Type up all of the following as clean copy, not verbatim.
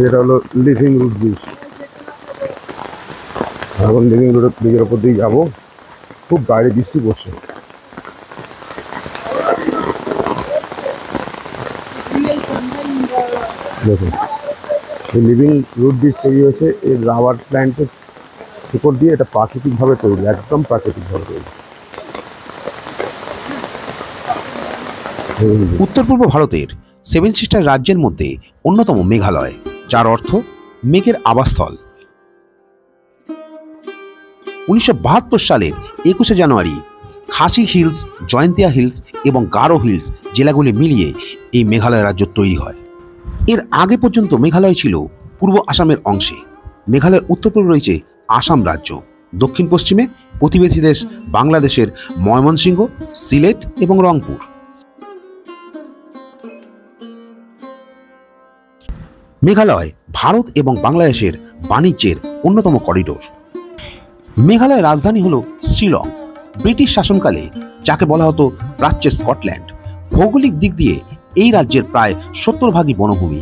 এটা হলো living root bridge. এখন লিভিং রুট ব্রিজের ওপর দিয়ে যাবো। খুব বাইরে বৃষ্টি পড়ছে। দেখুন এই লিভিং রুট ব্রিজ তৈরি হয়েছে এই রাবার প্ল্যান্টের শিকড় দিয়ে। এটা প্রাকৃতিকভাবে তৈরি, একদম প্রাকৃতিকভাবে তৈরি। উত্তর পূর্ব ভারতের 7 সিস্টার রাজ্যের মধ্যে অন্যতম মেঘালয়, যার অর্থ মেঘের আবাসস্থল। 1972 সালের 21শে জানুয়ারি খাসি হিলস, জয়ন্তিয়া হিলস এবং গারো হিলস জেলাগুলি মিলিয়ে এই মেঘালয় রাজ্য তৈরি হয়। এর আগে পর্যন্ত মেঘালয় ছিল পূর্ব আসামের অংশে। মেঘালয়ের উত্তর পূর্বে রয়েছে আসাম রাজ্য, দক্ষিণ পশ্চিমে প্রতিবেশী দেশ বাংলাদেশের ময়মনসিংহ, সিলেট এবং রংপুর। মেঘালয় ভারত এবং বাংলাদেশের বাণিজ্যের অন্যতম করিডোর। মেঘালয়ের রাজধানী হল শিলং। ব্রিটিশ শাসনকালে যাকে বলা হতো প্রাচ্যের স্কটল্যান্ড। ভৌগোলিক দিক দিয়ে এই রাজ্যের প্রায় 70 ভাগই বনভূমি।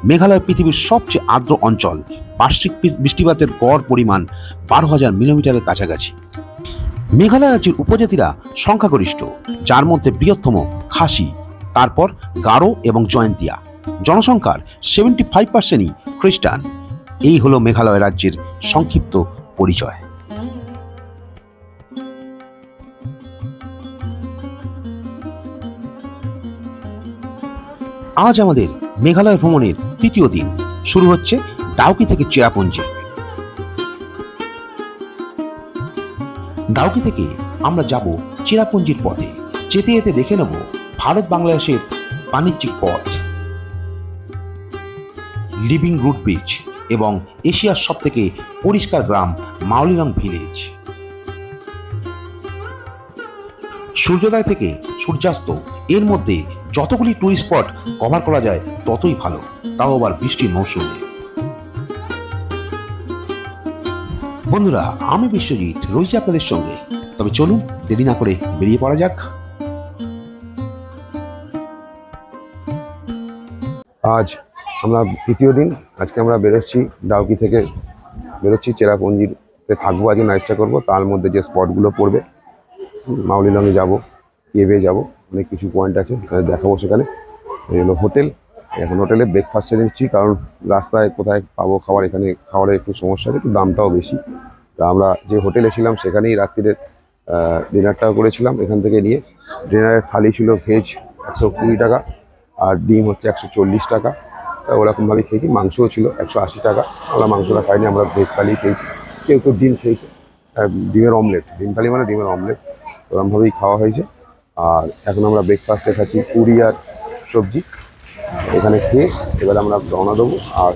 মেঘালয় পৃথিবীর সবচেয়ে আর্দ্র অঞ্চল। বার্ষিক বৃষ্টিপাতের গড় পরিমাণ 12,000 মিলিমিটারের কাছাকাছি। মেঘালয় রাজ্যের উপজাতিরা সংখ্যাগরিষ্ঠ, যার মধ্যে বৃহত্তম খাসি, তারপর গারো এবং জয়ন্তিয়া। জনসংখ্যার 75%ই খ্রিস্টান। এই হলো মেঘালয় রাজ্যের সংক্ষিপ্ত পরিচয়। আজ আমাদের মেঘালয় ভ্রমণের তৃতীয় দিন। শুরু হচ্ছে ডাউকি থেকে চেরাপুঞ্জি। ডাউকি থেকে আমরা যাব চেরাপুঞ্জির পথে। যেতে যেতে দেখে নেব ভারত বাংলাদেশের বাণিজ্যিক পথ, লিভিং রুট ব্রিজ এবং এশিয়ার সবথেকে পরিষ্কার গ্রাম মাওলিলং ভিলেজ। সূর্যোদয় থেকে সূর্যাস্ত এর মধ্যে যতগুলি টুরিস্ট স্পট কভার করা যায় ততই ভালো, তাও আবার বৃষ্টির মৌসুমে। বন্ধুরা, আমি বিশ্বজিৎ রয়েছি আপনাদের সঙ্গে। তবে চলুন দেরি না করে বেরিয়ে পড়া যাক। আজ আমরা তৃতীয় দিন। আজকে আমরা বেরোচ্ছি ডাউকি থেকে, বেরোচ্ছি চেরাপুঞ্জিতে থাকবো, আজকে নাইটটা করবো। তার মধ্যে যে স্পটগুলো পড়বে, মাউলিলংয়ে যাবো, কেভে যাবো, অনেক কিছু পয়েন্ট আছে দেখাবো সেখানে। এই হলো হোটেল। এখন হোটেলে ব্রেকফাস্টে নিচ্ছি, কারণ রাস্তায় কোথায় পাবো খাবার, এখানে খাবারের একটু সমস্যা আছে, একটু দামটাও বেশি। তা আমরা যে হোটেলে ছিলাম সেখানেই রাত্রিরে ডিনারটাও করেছিলাম এখান থেকে নিয়ে। ডিনারের থালি ছিল ভেজ 120 টাকা, আর ডিম হচ্ছে 140 টাকা। তা ওরকমভাবেই খেয়েছি। মাংসও ছিল 180 টাকা। আমরা মাংসটা খাইনি, আমরা ভেজ থালি খেয়েছি। কেউ কেউ ডিম খেয়েছে, ডিমের অমলেট, ডিম থালি মানে ডিমের অমলেট, ওরকমভাবেই খাওয়া হয়েছে। আর এখন আমরা ব্রেকফাস্টে খাচ্ছি পুরি আর সবজি। এখানে খেয়ে এবারে আমরা রওনা দেবো। আর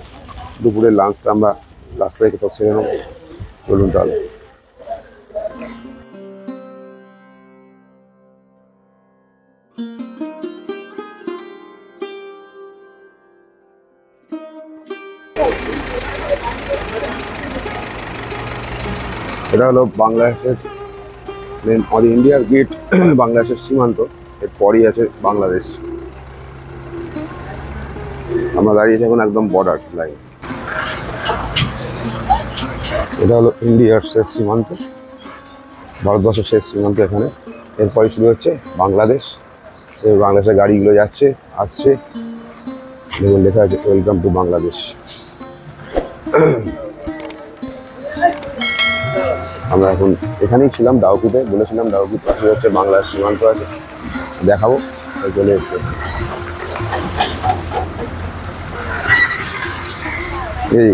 দুপুরের লাঞ্চটা আমরা রাস্তায় কোথাও সেরে নেবো। চলুন তাহলে। এটা হলো বাংলাদেশের মেন, আমাদের ইন্ডিয়ার গেট, বাংলাদেশের সীমান্ত। এরপরই আছে বাংলাদেশ। আমরা দাঁড়িয়েছি এখন একদম বর্ডার লাইন। এটা হলো ইন্ডিয়ার শেষ সীমান্ত, ভারতবর্ষের শেষ সীমান্ত এখানে। এরপরই শুরু হচ্ছে বাংলাদেশ। এই বাংলাদেশের গাড়িগুলো যাচ্ছে আসছে, দেখুন লেখা আছে ওয়েলকাম টু বাংলাদেশ। আমরা এখন এখানেই ছিলাম ডাউকিতে, বলেছিলাম ডাউকির পাশে হচ্ছে বাংলাদেশ সীমান্ত আছে, দেখাবো। চলে এসছে এই,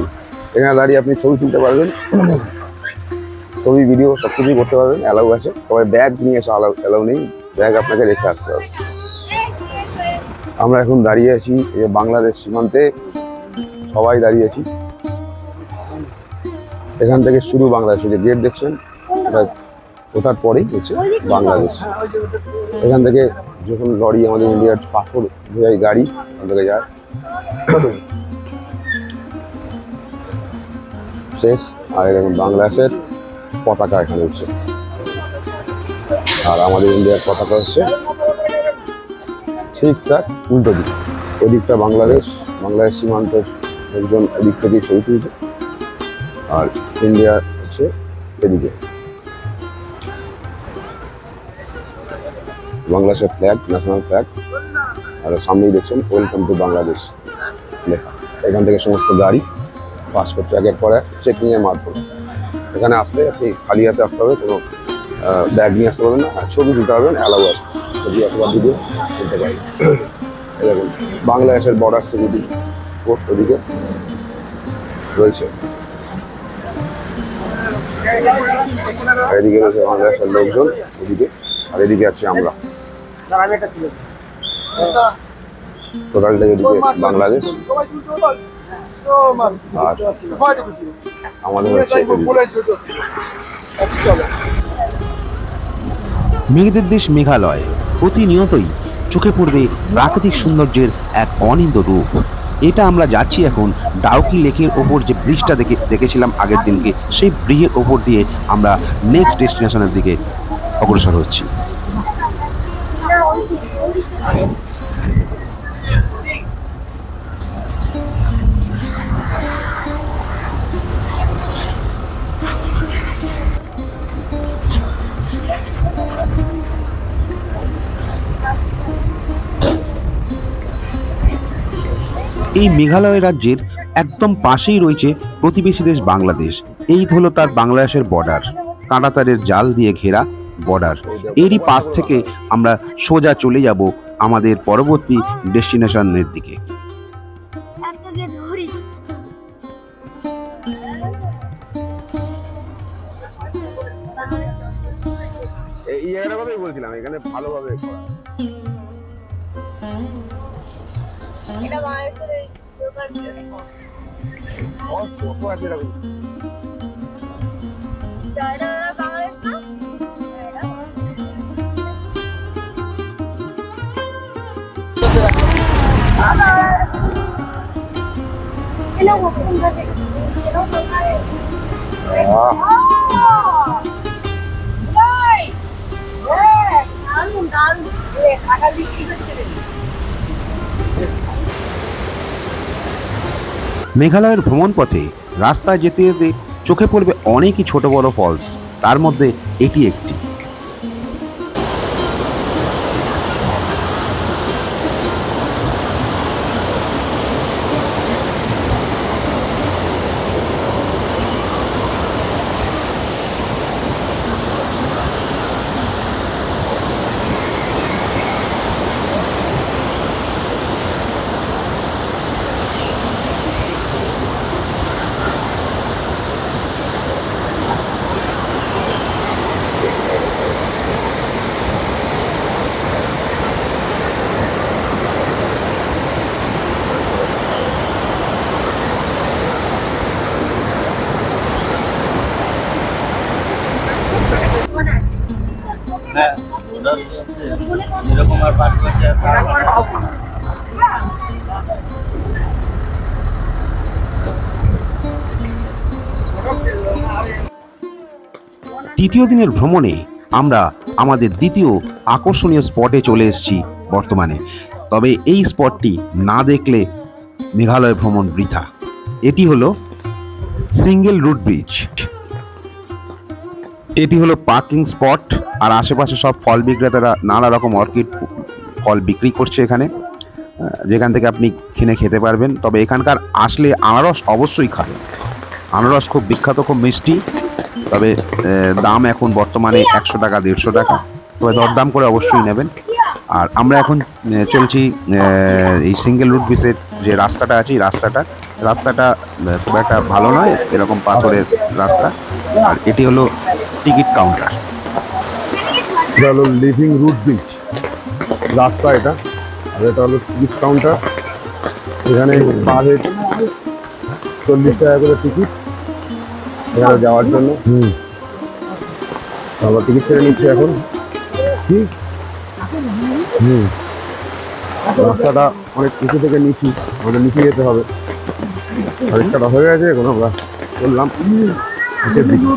এখানে দাঁড়িয়ে আপনি ছবি তুলতে পারবেন, ছবি ভিডিও সব কিছুই করতে পারবেন, অ্যালাউ আছে। তবে ব্যাগ নিয়ে এসে অ্যালাউ নেই, ব্যাগ আপনাকে রেখে আসতে হবে। আমরা এখন দাঁড়িয়ে আছি বাংলাদেশ সীমান্তে, সবাই দাঁড়িয়ে আছি। এখান থেকে শুরু বাংলাদেশ, যে গেট দেখছেন এটা, ওঠার পরেই হচ্ছে বাংলাদেশ। এখান থেকে যখন লরি, আমাদের ইন্ডিয়ার পাথর বোঝাই গাড়ি ওখান থেকে যায়। শেষ। আর এখন বাংলাদেশের পতাকা এখানে উঠছে, আর আমাদের ইন্ডিয়ার পতাকা হচ্ছে ঠিকঠাক উল্টো দিক। ওদিকটা বাংলাদেশ সীমান্তের একজন ওদিক থেকে ছবি তুলছে, আর ইন্ডিয়া হচ্ছে এদিকে। বাংলাদেশের ফ্ল্যাগ, ন্যাশনাল ফ্ল্যাগ, আর সামনেই দেখছেন ওয়েলকাম টু বাংলাদেশ লেখা। এখান থেকে সমস্ত গাড়ি পাস করছে একের পর এক চেকিংয়ের মাধ্যমে। এখানে আসলে আপনি খালি হাতে আসতে হবে, কোনো ব্যাগ নিয়ে আসতে পারবেন না, ছবি তুলতে পারবেন, অ্যালাউ আসবে, ছবি অথবা ভিডিও তুলতে পারি। দেখুন বাংলাদেশের বর্ডার সিকিউরিটি পোস্ট ওদিকে রয়েছে, এদিকে রয়েছে বাংলাদেশের লোকজন ওদিকে, আর এদিকে আছি আমরা। টোটালটা এদিকে বাংলাদেশ, আর আমাদের হচ্ছে মেঘেদের দেশ মেঘালয় প্রতিনিয়তই চোখে পড়বে প্রাকৃতিক সৌন্দর্যের এক অনিন্দ রূপ। এটা আমরা যাচ্ছি এখন ডাউকি লেকের ওপর, যে ব্রিজটা দেখেছিলাম আগের দিনকে, সেই ব্রিজের ওপর দিয়ে আমরা নেক্সট ডেস্টিনেশনের দিকে অগ্রসর হচ্ছি। এই মেঘালয় রাজ্যের একদম পাশেই রয়েছে প্রতিবেশী দেশ বাংলাদেশ। এই হলো তার বাংলাদেশের বর্ডার, কাঁটাতারের জাল দিয়ে ঘেরা বর্ডার। এরই পাশ থেকে আমরা সোজা চলে যাব আমাদের পরবর্তী ডেস্টিনেশনের দিকে। এই জায়গাটার কথাই বলছিলাম, এখানে ভালোভাবে করা। এটা বাংলাদেশের লোকাল বাংলাদেশ না মেঘালয়ের ভ্রমণ পথে রাস্তায় যেতে যেতে চোখে পড়বে অনেকই ছোট বড় ফলস, তার মধ্যে এটি একটি। এরকম আর পাঁচ বছর তৃতীয় দিনের ভ্রমণে আমরা আমাদের দ্বিতীয় আকর্ষণীয় স্পটে চলে এসেছি বর্তমানে। তবে এই স্পটটি না দেখলে মেঘালয় ভ্রমণ বৃথা। এটি হলো সিঙ্গেল রুট ব্রিজ। এটি হলো পার্কিং স্পট, আর আশেপাশে সব ফল বিক্রেতারা নানা রকম অর্কিড ফল বিক্রি করছে এখানে, যেখান থেকে আপনি কিনে খেতে পারবেন। তবে এখানকার আসলে আনারস অবশ্যই খাবেন, আনারস খুব বিখ্যাত, খুব মিষ্টি। তবে দাম এখন বর্তমানে 100 টাকা 150 টাকা, তবে দরদাম করে অবশ্যই নেবেন। আর আমরা এখন চলছি এই সিঙ্গেল রুট ব্রিজের যে রাস্তাটা আছে, এই রাস্তাটা খুব একটা ভালো নয়, এরকম পাথরের রাস্তা। আর এটি হলো টিকিট কাউন্টার। এটা হলো লিভিং রুট ব্রিজ রাস্তা এটা, আর এটা হলো টিকিট কাউন্টার। এখানে পার হেড 40 টাকা করে টিকিট এখানে যাওয়ার জন্য। আমরা টিকিট কেটে নিচ্ছি এখন। রাস্তাটা অনেক উঁচু থেকে নিচু, আমাদের নিচে যেতে হবে। পরীক্ষাটা হয়ে গেছে, এখন আমরা চললাম নিচের দিকে।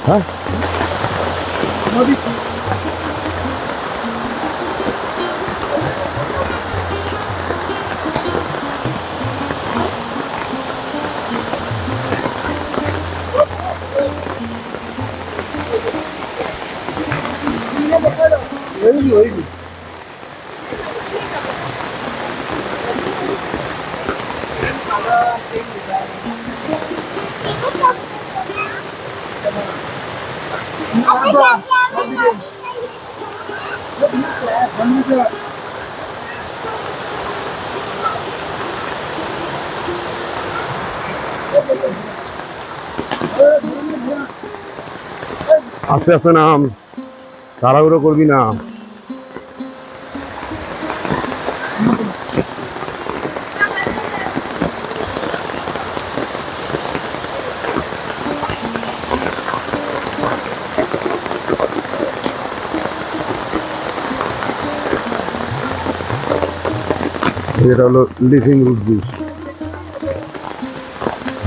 হ্যাঁ আস্তে আস্তে নাম, তাড়াহুড়ো করবি না। এটা হলো লিভিং রুট ব্রিজ।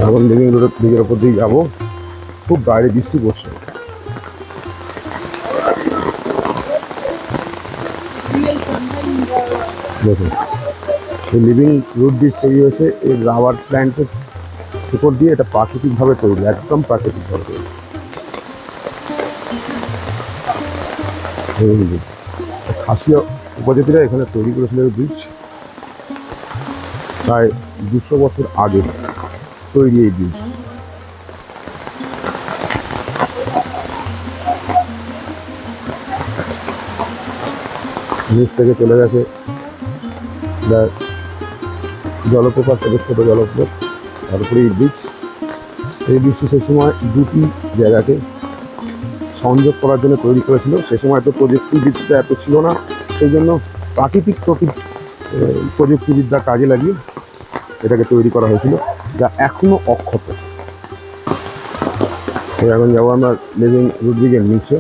এখন লিভিং রুটের ব্রিজের ওপর দিয়ে যাবো। খুব বাইরে বৃষ্টি পড়ছে। দেখুন এই লিভিং রুট ব্রিজ তৈরি হয়েছে এই রাবার প্ল্যান্টের উপর দিয়ে। এটা প্রাকৃতিকভাবে তৈরি, একদম প্রাকৃতিকভাবে তৈরি। খাসিয়া উপজাতিরা এখানে তৈরি করেছিল এই ব্রিজ, প্রায় 200 বছর আগে তৈরি এই ব্রিজ। নিচ থেকে চলে গেছে জলপ্রপাত, থেকে ছোট জলপ্রপাত, তারপরে এই ব্রিজ। এই ব্রিজটি সে সময় দুটি জায়গাকে সংযোগ করার জন্য তৈরি করেছিল। সে সময় তো প্রযুক্তিবিদ্যা এত ছিল না, সেই জন্য প্রাকৃতিক প্রযুক্তিবিদ্যা কাজে লাগিয়ে এটাকে তৈরি করা হয়েছিল, যা এখনো অক্ষত। এখন যাবো আমরা লিভিং রুট ব্রিজের নিচে।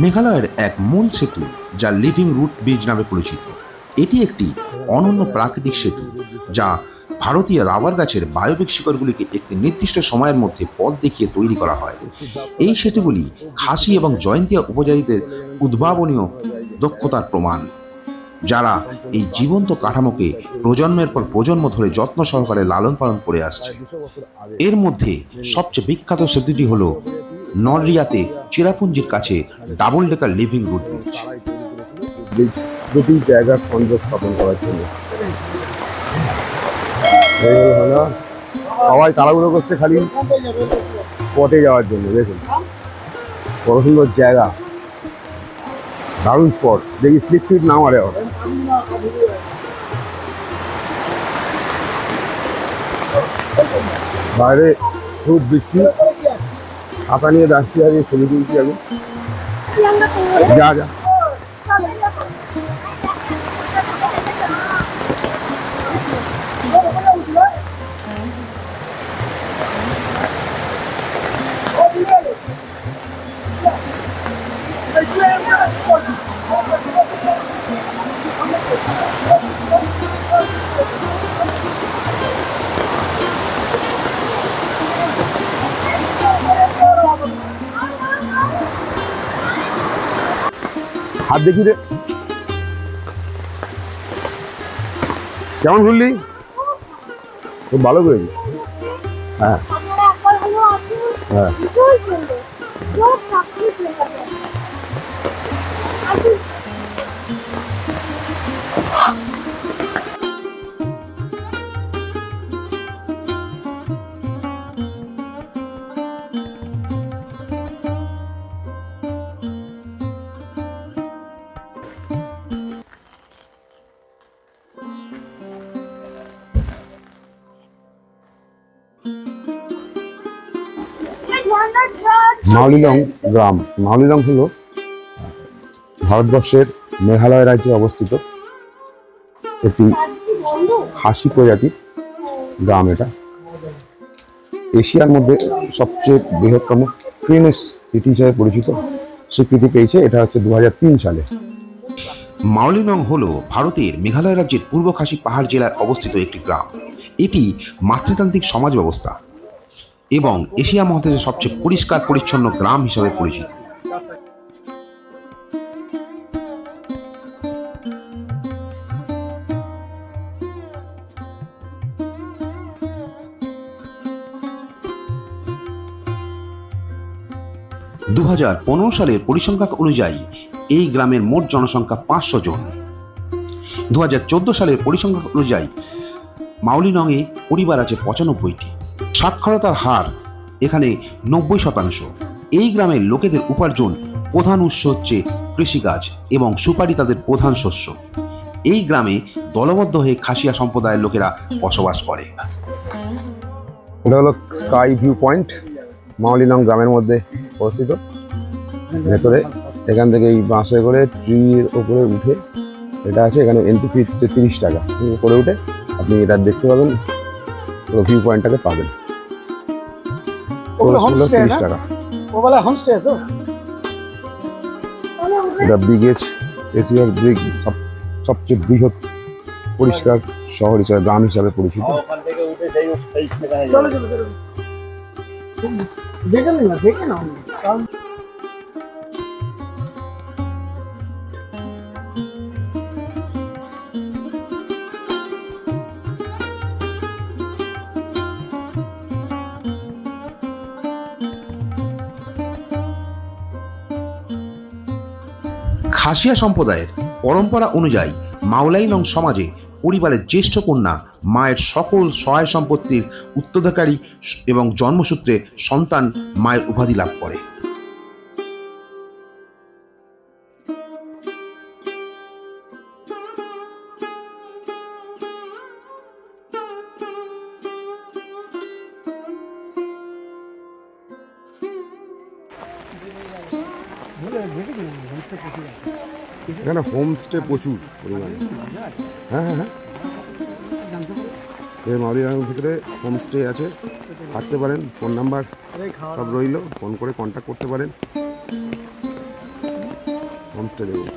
মেঘালয়ের এক মূল সেতু যা লিভিং রুট ব্রিজ নামে পরিচিত। এটি একটি অনন্য প্রাকৃতিক সেতু যা ভারতীয় রাবার গাছের বায়বিক শিকড়গুলিকে একটি নির্দিষ্ট সময়ের মধ্যে পথ দেখিয়ে তৈরি করা হয়। এই সেতুগুলি খাসি এবং জয়ন্তিয়া উপজাতিদের উদ্ভাবনীয় দক্ষতার প্রমাণ, যারা এই জীবন্ত কাঠামোকে প্রজন্মের পর প্রজন্ম ধরে যত্ন সহকারে লালন পালন করে আসছে। এর মধ্যে সবচেয়ে বিখ্যাত সেতুটি হল নলরিয়াতে চেরাপুঞ্জির কাছে double decker living root bridge. দুটি জায়গার সংযোগ স্থাপন করার জন্য সবাই তাড়াহুড়ো করছে খালি পথে যাওয়ার জন্য। দেখুন কত সুন্দর জায়গা, দারুণ স্পট। দেখি স্লিপ ফিট না মারে। বাইরে খুব বৃষ্টি, ছাতা নিয়ে দাঁড়িয়ে আগে ছবি তুলছি। আগে যা যা হাত দেখি রে, কেমন ঘুরলি? খুব ভালো করেছি। হ্যাঁ হ্যাঁ মাউলিলং গ্রাম। মাউলিলং হলো ভারতবর্ষের মেঘালয় রাজ্যে অবস্থিত একটি খাসি প্রজাতির গ্রাম। এটা এশিয়ার মধ্যে সবচেয়ে বৃহত্তম ক্লিনেস্ট সিটি হিসেবে পরিচিত স্বীকৃতি পেয়েছে। এটা হচ্ছে 2003 সালে। মাউলিনং হল ভারতের মেঘালয় রাজ্যের পূর্ব খাসি পাহাড় জেলায় অবস্থিত একটি গ্রাম। এটি মাতৃতান্ত্রিক সমাজ ব্যবস্থা এবং এশিয়া মহাদেশের সবচেয়ে পরিষ্কার পরিচ্ছন্ন গ্রাম হিসাবে পরিচিত। দু সালের পরিসংখ্যান অনুযায়ী এই গ্রামের মোট জনসংখ্যা 500 জন। 2014 সালের পরিসংখ্যান অনুযায়ী মাউলিনংয়ে পরিবার আছে 95টি। সাক্ষরতার হার এখানে 90%। এই গ্রামের লোকেদের উপার্জন প্রধান উৎস হচ্ছে কৃষিকাজ এবং সুপারি তাদের প্রধান শস্য। এই গ্রামে দলবদ্ধ হয়ে খাসিয়া সম্প্রদায়ের লোকেরা বসবাস করে। এটা হলো স্কাই ভিউ পয়েন্ট, মাউলিনং গ্রামের মধ্যে অবস্থিত। ভেতরে এখান থেকে এই বাসে করে ট্রির ওপরে উঠে এটা আছে, এখানে এন্ট্রি ফি 30 টাকা। উপরে উঠে আপনি এটা দেখতে পাবেন, পুরো ভিউ পয়েন্টটাকে পাবেন। 30 টাকা। এটা বিগেস্ট এশিয়ার সবচেয়ে বৃহৎ পরিষ্কার শহর হিসাবে, গ্রাম হিসাবে পরিচিত। খাসিয়া সম্প্রদায়ের পরম্পরা অনুযায়ী মাউলাইনং সমাজে পরিবারের জ্যেষ্ঠ কন্যা মায়ের সকল সহায় সম্পত্তির উত্তরাধিকারী এবং জন্মসূত্রে সন্তান মায়ের উপাধি লাভ করে। এখানে হোমস্টে প্রচুর পরিমাণে। হ্যাঁ হ্যাঁ হ্যাঁ, এই মাউলিনংয়ের ভিতরে হোমস্টে আছে, থাকতে পারেন। ফোন নাম্বার সব রইল, ফোন করে কন্ট্যাক্ট করতে পারেন। হোমস্টে দেখুন।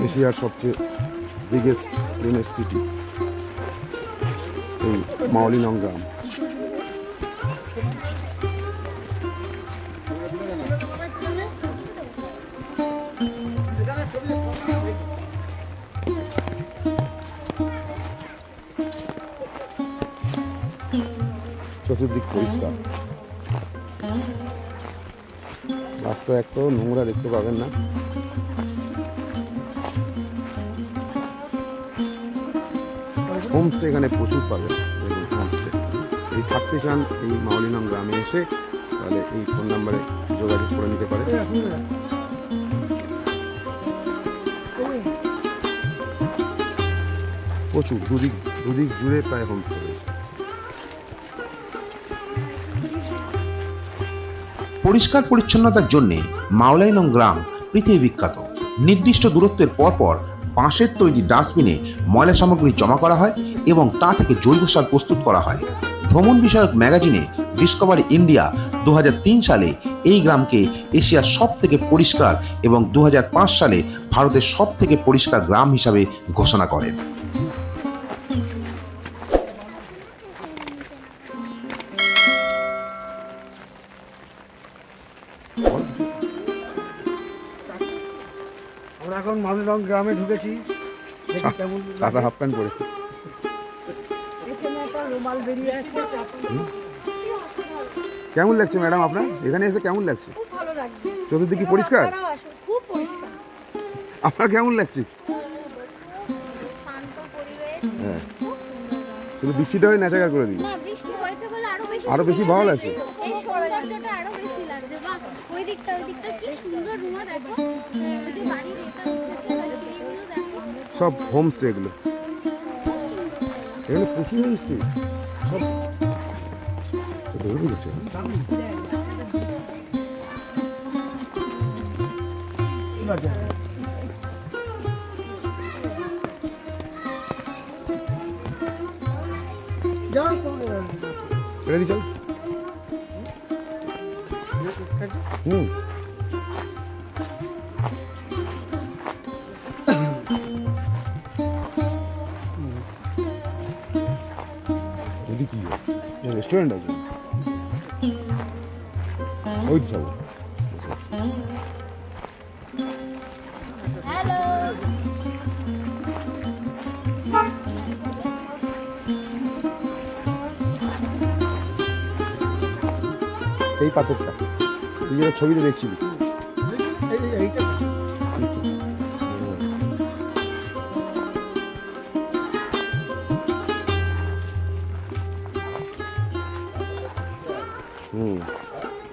এশিয়ার সবচেয়ে বিগেস্ট ক্লিনেস্ট সিটি এই মাউলিনং গ্রাম। চতুর্দিক পরিষ্কার, রাস্তায় একটাও নোংরা দেখতে পাবেন না। হোমস্টে এখানে প্রচুর পাবেন। দেখুন হোমস্টে, যদি থাকতে চান এই মাউলিনং গ্রামে এসে, তাহলে এই ফোন নাম্বারে যোগাযোগ করে নিতে পারেন। প্রচুর দুদিক জুড়ে প্রায় হোমস্টে রয়েছে। পরিষ্কার পরিচ্ছন্নতার জন্য মাউলাইনং গ্রাম পৃথিবী বিখ্যাত। নির্দিষ্ট দূরত্বের পরপর বাঁশের তৈরি ডাস্টবিনে ময়লা সামগ্রী জমা করা হয় এবং তা থেকে জৈব সার প্রস্তুত করা হয়। ভ্রমণ বিষয়ক ম্যাগাজিনে ডিসকভারি ইন্ডিয়া 2003 সালে এই গ্রামকে এশিয়ার সব থেকে পরিষ্কার এবং 2005 সালে ভারতের সব থেকে পরিষ্কার গ্রাম হিসাবে ঘোষণা করেন। আমরা এখন মাউলিনং গ্রামে ঢুকেছি। দেখি কেমন সাদা হাফ প্যান্ট পরে। এখানে একটা রুমাল বেরিয়ে আছে। কেমন লাগছে ম্যাডাম আপনার এখানে এসে? কেমন লাগছে? খুব ভালো লাগছে। চতুর্দিকে পরিষ্কার? আপনারাও আসুন, খুব পরিষ্কার। আপনার কেমন লাগছে? শান্ত পরিবেশ। হ্যাঁ, খুব সুন্দর। শুধু বৃষ্টিটা হয়ে নেচাকার করে দিই। না, বৃষ্টি হয়েছে বলে আরো বেশি আরো বেশি ভালো লাগছে। এই সৌন্দর্যটা আরো বেশি লাগছে। দিকটা কি সুন্দর রুমা দেখো, ওই যে বাড়ির এটা উঠেছে, সিঁড়িগুলো দেখো। সব হোমস্টে এগুলো, এখানে প্রচুর হোমস্টে সব ধরে বুঝেছে। এটা দিয়ে চল। কি রেস্টুরেন্ট আছে ওই তো সব। হ্যালো, সেই পাথরটা তুই যেটা ছবিতে দেখছিলি।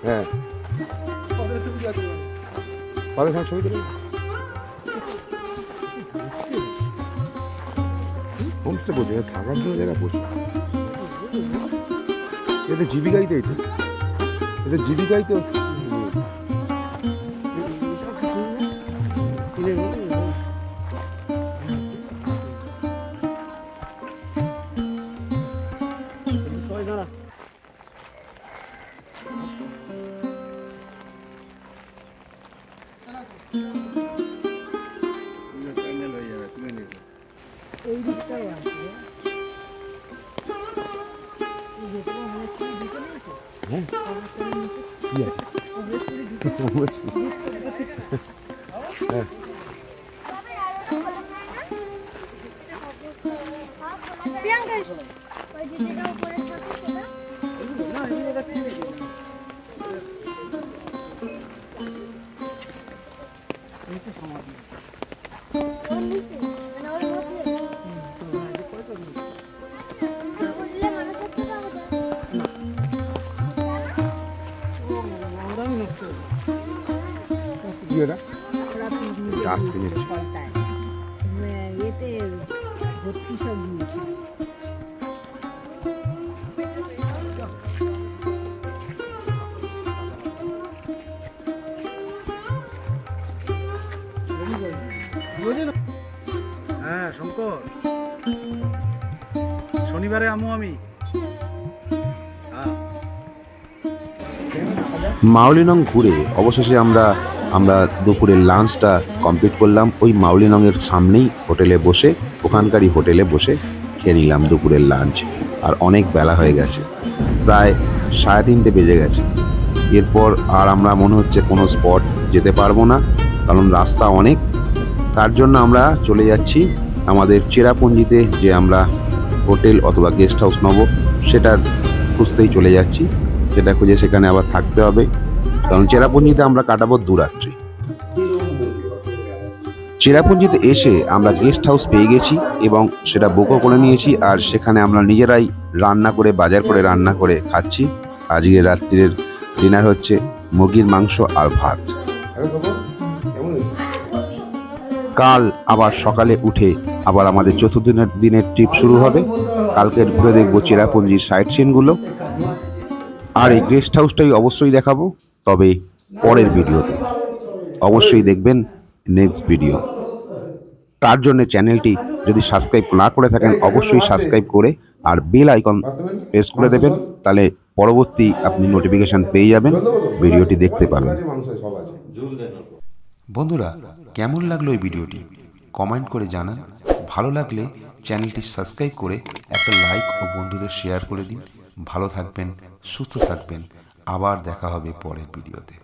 হ্যাঁ পাথর সব ছবি তুলে হোমস্টে বলছে থাকার জন্য জায়গা বলছে। এদের জীবিকাই তো এটা, এদের জীবিকাই তো এই দিকটাও আছে। এই যেটা মানে কি দিকে নিয়েছে? হ্যাঁ অবশ্যই নিচে। কি আছে অবশ্যই দিকে। হ্যাঁ প্রিয়াঙ্কা, ওই যে যেটা উপরে থাকে সেটা না এই জায়গা থেকে নিচে সমাধি। ওর নিচে, মানে ওর মধ্যে বুঝলে মনে থাকতে পারবে। আমরাই নষ্ট হয়ে কি এটা ডাস্টবিনে পাল্টায় এতে ভর্তি সব দিয়েছে। হ্যাঁ শঙ্কর, শনিবারে আমু আমি। মাউলিনং ঘুরে অবশেষে আমরা দুপুরের লাঞ্চটা কমপ্লিট করলাম। ওই মাউলিনংয়ের সামনেই হোটেলে বসে, ওখানকারই হোটেলে বসে খেয়ে নিলাম দুপুরের লাঞ্চ। আর অনেক বেলা হয়ে গেছে, প্রায় 3:30 বেজে গেছে। এরপর আর আমরা মনে হচ্ছে কোনো স্পট যেতে পারবো না, কারণ রাস্তা অনেক। তার জন্য আমরা চলে যাচ্ছি আমাদের চেরাপুঞ্জিতে যে আমরা হোটেল অথবা গেস্ট হাউস নেব, সেটার খুঁজতেই চলে যাচ্ছি। সেটা খুঁজে সেখানে আবার থাকতে হবে, কারণ চেরাপুঞ্জিতে আমরা কাটাবো 2 রাত্রি। চেরাপুঞ্জিতে এসে আমরা গেস্ট হাউস পেয়ে গেছি এবং সেটা বুকও করে নিয়েছি। আর সেখানে আমরা নিজেরাই রান্না করে, বাজার করে রান্না করে খাচ্ছি। আজকে রাত্রির ডিনার হচ্ছে মুরগির মাংস আর ভাত। কাল আবার সকালে উঠে আবার আমাদের চতুর্থ দিনের ট্রিপ শুরু হবে। কালকে ঘুরে দেখবো চেরাপুঞ্জির সাইট সিনগুলো। আর এই গেস্ট হাউসটাই অবশ্যই দেখাবো, তবে পরের ভিডিওতে। অবশ্যই দেখবেন নেক্সট ভিডিও। তার জন্য চ্যানেলটি যদি সাবস্ক্রাইব না করে থাকেন, অবশ্যই সাবস্ক্রাইব করে আর বেল আইকন প্রেস করে দেবেন, তাহলে পরবর্তী আপনি নোটিফিকেশন পেয়ে যাবেন, ভিডিওটি দেখতে পারবেন। বন্ধুরা, কেমন লাগলো এই ভিডিওটি কমেন্ট করে জানান। ভালো লাগলে চ্যানেলটি সাবস্ক্রাইব করে একটা লাইক ও বন্ধুদের শেয়ার করে দিন। ভালো থাকবেন, সুস্থ থাকবেন। আবার দেখা হবে পরের ভিডিওতে।